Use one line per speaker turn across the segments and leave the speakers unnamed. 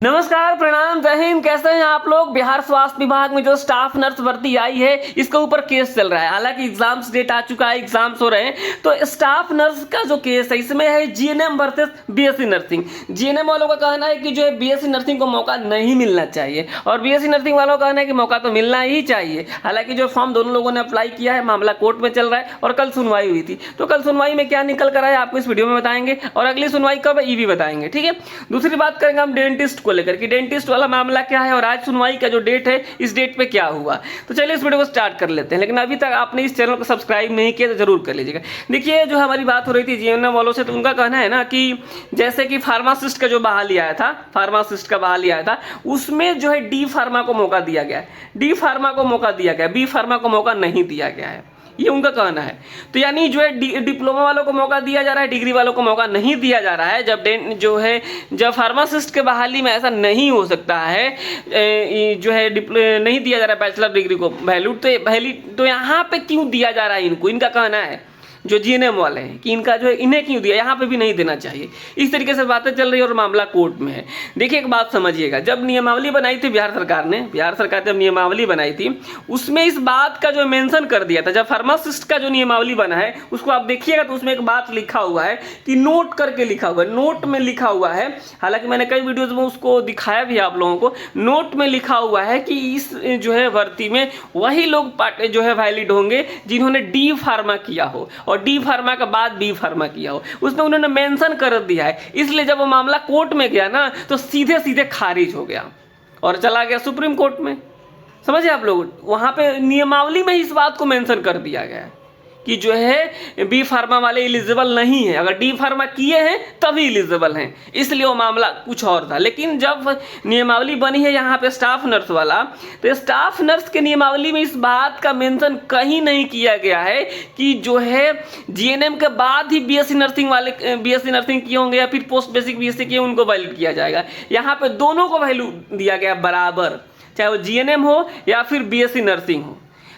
नमस्कार, प्रणाम, जय हिंद। कैसे हैं आप लोग। बिहार स्वास्थ्य विभाग में जो स्टाफ नर्स भर्ती आई है इसके ऊपर केस चल रहा है। हालांकि एग्जाम्स डेट आ चुका है, एग्जाम्स हो रहे हैं। तो स्टाफ नर्स का जो केस है इसमें है GNM versus BSc nursing. GNM वालों का कहना है कि जो है बीएससी नर्सिंग को मौका नहीं मिलना चाहिए और बीएससी नर्सिंग वालों का कहना है कि मौका तो मिलना ही चाहिए। हालांकि जो फॉर्म दोनों लोगों ने अप्लाई किया है, मामला कोर्ट में चल रहा है और कल सुनवाई हुई थी। तो कल सुनवाई में क्या निकल कर आया आपको इस वीडियो में बताएंगे और अगली सुनवाई कब है ये भी बताएंगे। ठीक है। दूसरी बात करेंगे हम डेंटिस्ट को लेकर कि डेंटिस्ट वाला मामला क्या है और आज सुनवाई का जो डेट है इस डेट पे क्या हुआ। तो चलिए इस वीडियो को स्टार्ट कर लेते हैं। लेकिन अभी तक आपने इस चैनल को सब्सक्राइब नहीं किया तो जरूर कर लीजिएगा। देखिए, जो हमारी बात हो रही थी जीएनएम वालों से, तो उनका कहना है ना कि जैसे कि फार्मासिस्ट का जो बहाली आया था, फार्मासिस्ट का बहाली आया था, उसमें जो है डी फार्मा को मौका दिया गया है, डी फार्मा को मौका दिया गया, बी फार्मा को मौका नहीं दिया गया है, ये उनका कहना है। तो यानी जो है डिप्लोमा वालों को मौका दिया जा रहा है, डिग्री वालों को मौका नहीं दिया जा रहा है। जब फार्मासिस्ट के बहाली में ऐसा नहीं हो सकता है, जो है नहीं दिया जा रहा है बैचलर डिग्री को वैल्यू, तो यहाँ पे क्यों दिया जा रहा है इनको, इनका कहना है जो जीएनएम वाले हैं कि इनका जो है इन्हें क्यों दिया, यहाँ पे भी नहीं देना चाहिए। इस तरीके से बातें चल रही है और मामला कोर्ट में है। देखिए, एक बात समझिएगा, जब नियमावली बनाई थी बिहार सरकार जब नियमावली बनाई थी उसमें इस बात का जो मेंशन कर दिया था। जब फार्मासिस्ट का जो नियमावली बना है उसको आप देखिएगा तो उसमें एक बात लिखा हुआ है कि नोट करके लिखा हुआ है, नोट में लिखा हुआ है। हालांकि मैंने कई वीडियोज में उसको दिखाया भी आप लोगों को। नोट में लिखा हुआ है कि इस जो है भर्ती में वही लोग जो है वैलिड होंगे जिन्होंने डी फार्मा किया हो और डी फार्मा के बाद बी फार्मा किया हो, उसमें उन्होंने मेंशन कर दिया है। इसलिए जब वो मामला कोर्ट में गया ना तो सीधे सीधे खारिज हो गया और चला गया सुप्रीम कोर्ट में। समझे आप लोग, वहां पे नियमावली में इस बात को मेंशन कर दिया गया है कि जो है बी फार्मा वाले एलिजिबल नहीं है, अगर डी फार्मा किए हैं तभी एलिजिबल हैं। इसलिए वो मामला कुछ और था। लेकिन जब नियमावली बनी है यहाँ पे स्टाफ नर्स वाला, तो स्टाफ नर्स के नियमावली में इस बात का मेंशन कहीं नहीं किया गया है कि जो है जीएनएम के बाद ही बीएससी नर्सिंग किए होंगे या फिर पोस्ट बेसिक बीएससी किए उनको वैलिड किया जाएगा। यहाँ पे दोनों को वैल्यू दिया गया बराबर, चाहे वो जीएनएम हो या फिर बीएससी नर्सिंग हो।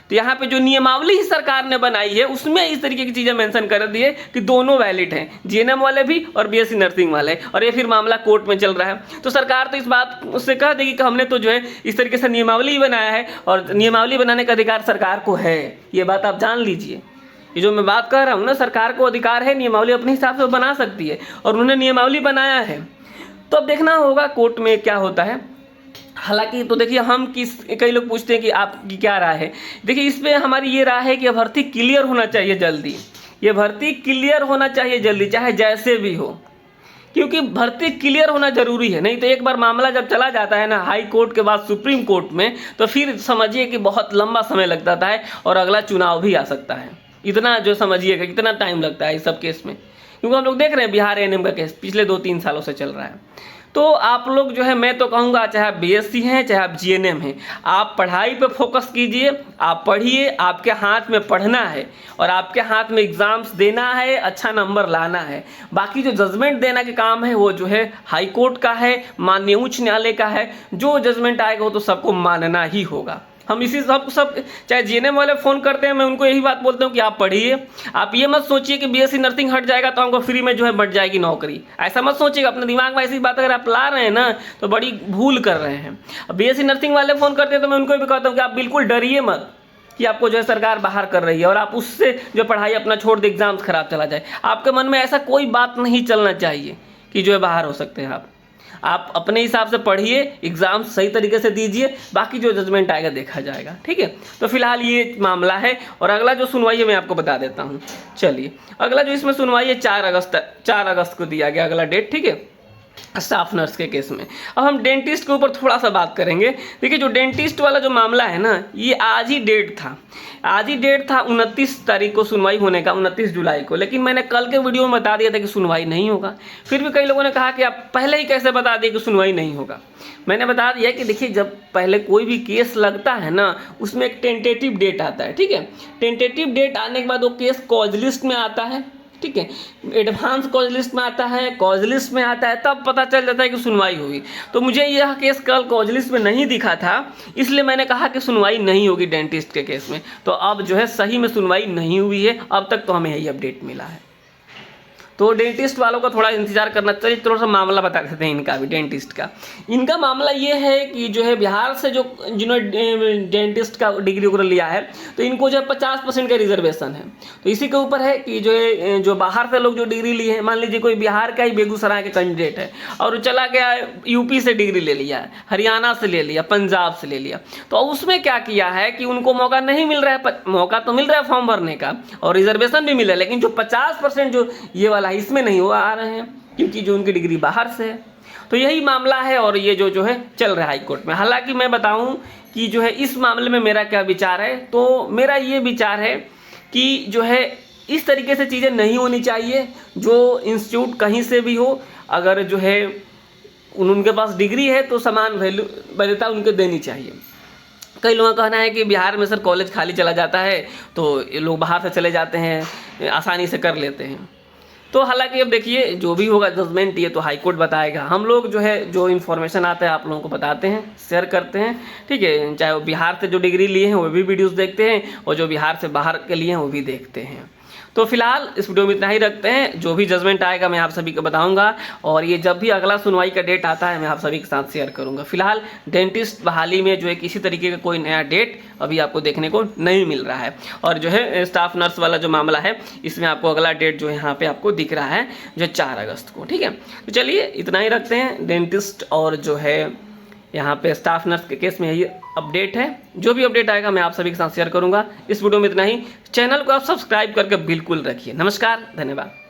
तो यहाँ पे जो नियमावली सरकार ने बनाई है उसमें इस तरीके की चीजें मेंशन कर दी है कि दोनों वैलिड हैं, जीएनएम वाले भी और बीएससी नर्सिंग वाले। और ये फिर मामला कोर्ट में चल रहा है। तो सरकार तो इस बात से कह देगी कि हमने तो जो है इस तरीके से नियमावली बनाया है और नियमावली बनाने का अधिकार सरकार को है। ये बात आप जान लीजिए। ये जो मैं बात कर रहा हूँ ना, सरकार को अधिकार है, नियमावली अपने हिसाब से बना सकती है और उन्होंने नियमावली बनाया है। तो अब देखना होगा कोर्ट में क्या होता है। हालांकि तो देखिए, कई लोग पूछते हैं कि आपकी क्या राय है। देखिए, इस पे हमारी ये राय है कि ये भर्ती क्लियर होना चाहिए जल्दी, ये भर्ती क्लियर होना चाहिए जल्दी, चाहे जैसे भी हो, क्योंकि भर्ती क्लियर होना जरूरी है। नहीं तो एक बार मामला जब चला जाता है ना हाई कोर्ट के बाद सुप्रीम कोर्ट में, तो फिर समझिए कि बहुत लंबा समय लग जाता है और अगला चुनाव भी आ सकता है। इतना जो समझिएगा कितना टाइम लगता है इस सब केस में, क्योंकि हम लोग देख रहे हैं बिहार एएनएम का केस पिछले 2-3 सालों से चल रहा है। तो आप लोग जो है, मैं तो कहूँगा चाहे आप बीएससी हैं चाहे आप जीएनएम हैं, आप पढ़ाई पे फोकस कीजिए, आप पढ़िए। आपके हाथ में पढ़ना है और आपके हाथ में एग्जाम्स देना है, अच्छा नंबर लाना है। बाकी जो जजमेंट देना के काम है वो जो है हाई कोर्ट का है, माननीय उच्च न्यायालय का है। जो जजमेंट आएगा वो तो सबको मानना ही होगा। हम इसी सब चाहे जीएनएम वाले फ़ोन करते हैं, मैं उनको यही बात बोलता हूँ कि आप पढ़िए। आप ये मत सोचिए कि बीएससी नर्सिंग हट जाएगा तो हमको फ्री में जो है बढ़ जाएगी नौकरी, ऐसा मत सोचिएगा। अपने दिमाग में ऐसी बात अगर आप ला रहे हैं ना तो बड़ी भूल कर रहे हैं। अब बीएससी नर्सिंग वाले फ़ोन करते हैं तो मैं उनको भी कहता हूँ कि आप बिल्कुल डरिए मत कि आपको जो है सरकार बाहर कर रही है और आप उससे जो पढ़ाई अपना छोड़ दे, एग्जाम्स खराब चला जाए। आपके मन में ऐसा कोई बात नहीं चलना चाहिए कि जो है बाहर हो सकते हैं आप अपने हिसाब से पढ़िए, एग्जाम सही तरीके से दीजिए, बाकी जो जजमेंट आएगा देखा जाएगा। ठीक है। तो फिलहाल ये मामला है और अगला जो सुनवाई है मैं आपको बता देता हूँ। चलिए, अगला जो इसमें सुनवाई है 4 अगस्त को दिया गया अगला डेट। ठीक है, स्टाफ नर्स के केस में। अब हम डेंटिस्ट के ऊपर थोड़ा सा बात करेंगे। देखिए, जो डेंटिस्ट वाला जो मामला है ना, ये आज ही डेट था 29 तारीख को सुनवाई होने का, 29 जुलाई को। लेकिन मैंने कल के वीडियो में बता दिया था कि सुनवाई नहीं होगा। फिर भी कई लोगों ने कहा कि आप पहले ही कैसे बता दिए कि सुनवाई नहीं होगा। मैंने बता दिया कि देखिए, जब पहले कोई भी केस लगता है ना उसमें एक टेंटेटिव डेट आता है। ठीक है, टेंटेटिव डेट आने के बाद वो केस कॉज लिस्ट में आता है। ठीक है, एडवांस कॉज लिस्ट में आता है, कॉज लिस्ट में आता है, तब पता चल जाता है कि सुनवाई होगी। तो मुझे यह केस कल कॉज लिस्ट में नहीं दिखा था, इसलिए मैंने कहा कि सुनवाई नहीं होगी डेंटिस्ट के केस में। तो अब जो है सही में सुनवाई नहीं हुई है अब तक, तो हमें यही अपडेट मिला है। तो डेंटिस्ट वालों का थोड़ा इंतजार करना चाहिए। थोड़ा सा मामला बता देते हैं इनका भी, डेंटिस्ट का। इनका मामला ये है कि जो है बिहार से जो जिन्होंने डेंटिस्ट का डिग्री वगैरह लिया है, तो इनको जो है 50% का रिजर्वेशन है। तो इसी के ऊपर है कि जो है जो बाहर से लोग जो डिग्री लिए हैं, मान लीजिए कोई बिहार का ही बेगूसराय के कैंडिडेट है और चला गया यूपी से डिग्री ले लिया, हरियाणा से ले लिया, पंजाब से ले लिया, तो उसमें क्या किया है कि उनको मौका नहीं मिल रहा है। मौका तो मिल रहा है फॉर्म भरने का और रिजर्वेशन भी मिला है, लेकिन जो 50% जो ये वाला है इसमें नहीं हो आ रहे हैं, क्योंकि जो उनकी डिग्री बाहर से है। तो यही मामला है और ये जो है चल रहा है हाई कोर्ट में। हालांकि मैं बताऊं कि जो है इस मामले में मेरा क्या विचार है, तो मेरा ये विचार है कि जो है इस तरीके से चीज़ें नहीं होनी चाहिए। जो इंस्टीट्यूट कहीं से भी हो, अगर जो है उनके पास डिग्री है तो समान वैल्यूता उनको देनी चाहिए। कई लोगों का कहना है कि बिहार में सर कॉलेज खाली चला जाता है तो ये लोग बाहर से चले जाते हैं, आसानी से कर लेते हैं। तो हालांकि अब देखिए जो भी होगा जजमेंट ये तो हाई कोर्ट बताएगा। हम लोग जो है जो इन्फॉर्मेशन आता है आप लोगों को बताते हैं, शेयर करते हैं, ठीक है। चाहे वो बिहार से जो डिग्री लिए हैं वो भी वीडियोस देखते हैं और जो बिहार से बाहर के लिए हैं वो भी देखते हैं। तो फिलहाल इस वीडियो में इतना ही रखते हैं। जो भी जजमेंट आएगा मैं आप सभी को बताऊंगा और ये जब भी अगला सुनवाई का डेट आता है मैं आप सभी के साथ शेयर करूंगा। फिलहाल डेंटिस्ट बहाली में जो है किसी तरीके का कोई नया डेट अभी आपको देखने को नहीं मिल रहा है। और जो है स्टाफ नर्स वाला जो मामला है इसमें आपको अगला डेट जो है यहाँ पे आपको दिख रहा है जो 4 अगस्त को, ठीक है। तो चलिए इतना ही रखते हैं। डेंटिस्ट और जो है यहाँ पे स्टाफ नर्स के केस में यही अपडेट है। जो भी अपडेट आएगा मैं आप सभी के साथ शेयर करूंगा। इस वीडियो में इतना ही। चैनल को आप सब्सक्राइब करके बिल्कुल रखिए। नमस्कार, धन्यवाद।